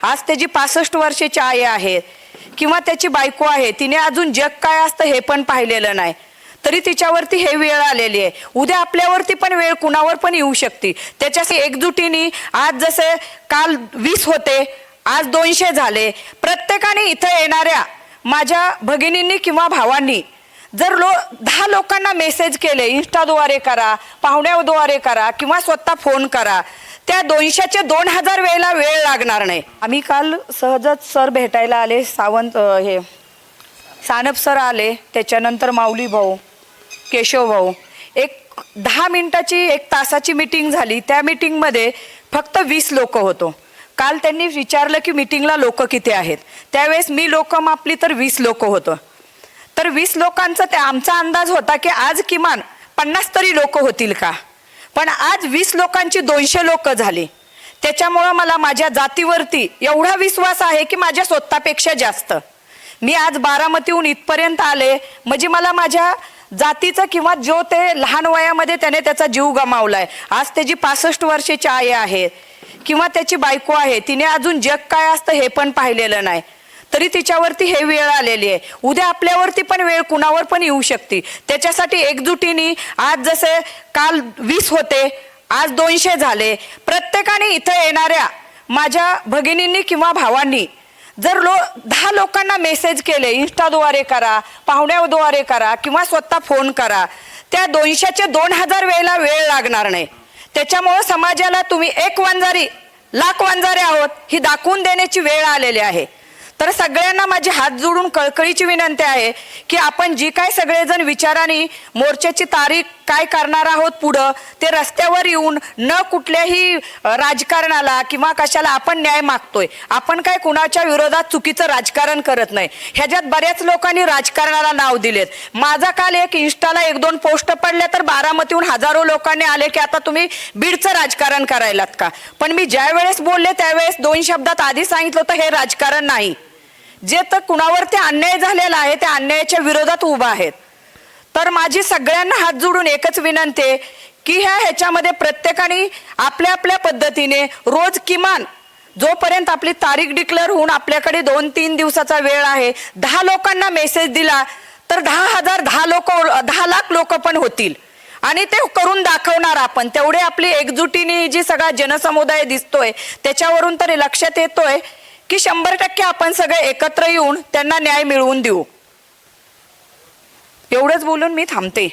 आज त्याची 65 वर्षाची आई आहे किंवा त्याची बायको आहे, तिने अजून जग काय असतं हे पण पाहिलेलं नाही, तरी तिच्यावरती हे वेळ आलेली आहे. उद्या आपल्यावरती पण वेळ कुणावर पण येऊ शकते. त्याच्याशी एकजुटीने आज जसे काल 20 होते, आज 200 झाले. प्रत्येकाने इथं येणाऱ्या माझ्या भगिनींनी किंवा भावांनी जर 10 लोकांना मेसेज केले, इंस्टाद्वारे करा, पाहुण्याद्वारे करा किंवा स्वतः फोन करा, त्या 200चे 2000 वेळेला वेळ लागणार नाही. आम्ही काल सहजच सर भेटायला आले, सावंत हे सानप सर आले, त्याच्यानंतर माऊली भाऊ, केशव भाऊ. एक 10 मिनिटाची 1 तासाची मीटिंग झाली. त्या मीटिंगमध्ये फक्त 20 लोक होतो. काल त्यांनी विचारलं की मीटिंगला लोक किती आहेत, त्यावेळेस मी लोक मापली तर 20 लोक होतं. तर 20 लोकांचा ते आमचा अंदाज होता की आज किमान 50 तरी लोक होतील का, पण आज 20 लोकांची 200 लोक झाली. त्याच्यामुळं मला माझ्या जातीवरती एवढा विश्वास आहे की माझ्या स्वतःपेक्षा जास्त. मी आज बारामतीहून इथपर्यंत आले म्हणजे मला माझ्या जातीचं किंवा जो ते लहान वयामध्ये त्याने त्याचा जीव गमावलाय, आज त्याची 65 वर्षाची आई आहे किंवा त्याची बायको आहे, तिने अजून जग काय असतं हे पण पाहिलेलं नाही, तरी तिच्यावरती हे वेळ आलेली आहे. उद्या आपल्यावरती पण वेळ कुणावर पण येऊ शकते. त्याच्यासाठी एकजुटीने आज जसे काल 20 होते, आज 200 झाले. प्रत्येकाने इथं येणाऱ्या माझ्या भगिनींनी किंवा भावांनी जर 10 लोकांना मेसेज केले, इंस्टाद्वारे करा, पाहुण्याद्वारे करा किंवा स्वतः फोन करा, त्या 200चे 2000 वेळेला वेळ लागणार नाही. त्याच्यामुळे समाजाला तुम्ही एक वंजारी लाख वंजारे आहोत ही दाखवून देण्याची वेळ आलेली आहे. तर सगळ्यांना माझे हात जोडून कळकळीची विनंती आहे की आपण जी काय सगळेजण विचाराने मोर्चाची तारीख काय करणार आहोत पुढं, ते रस्त्यावर येऊन न कुठल्याही राजकारणाला किंवा कशाला आपण न्याय मागतोय. आपण काय कुणाच्या विरोधात चुकीचं राजकारण करत नाही. ह्याच्यात बऱ्याच लोकांनी राजकारणाला नाव दिलेत. माझा काल एक इंस्टाला 1-2 पोस्ट पडल्या तर बारामतीहून हजारो लोकांनी आले की आता तुम्ही बीडचं राजकारण करायलात का. पण मी ज्या वेळेस बोलले त्यावेळेस 2 शब्दात आधी सांगितलं होतं हे राजकारण नाही. जे तर कुणावरती अन्याय झालेला आहे त्या अन्यायाच्या विरोधात उभा आहेत. तर माझी सगळ्यांना हात जोडून एकच विनंती आहे की ह्याच्यामध्ये प्रत्येकाने आपल्या आपल्या पद्धतीने रोज किमान जोपर्यंत आपली तारीख डिक्लेअर होऊन आपल्याकडे 2-3 दिवसाचा वेळ आहे, 10 लोकांना मेसेज दिला तर 10,000 10 लाख लोक पण होतील आणि ते करून दाखवणार आपण. तेवढे आपली एकजुटीने जी सगळा जनसमुदाय दिसतोय त्याच्यावरून तरी लक्षात येतोय की 100% आपण सगळे एकत्र येऊन त्यांना न्याय मिळवून देऊ. एवढंच बोलून मी थांबते.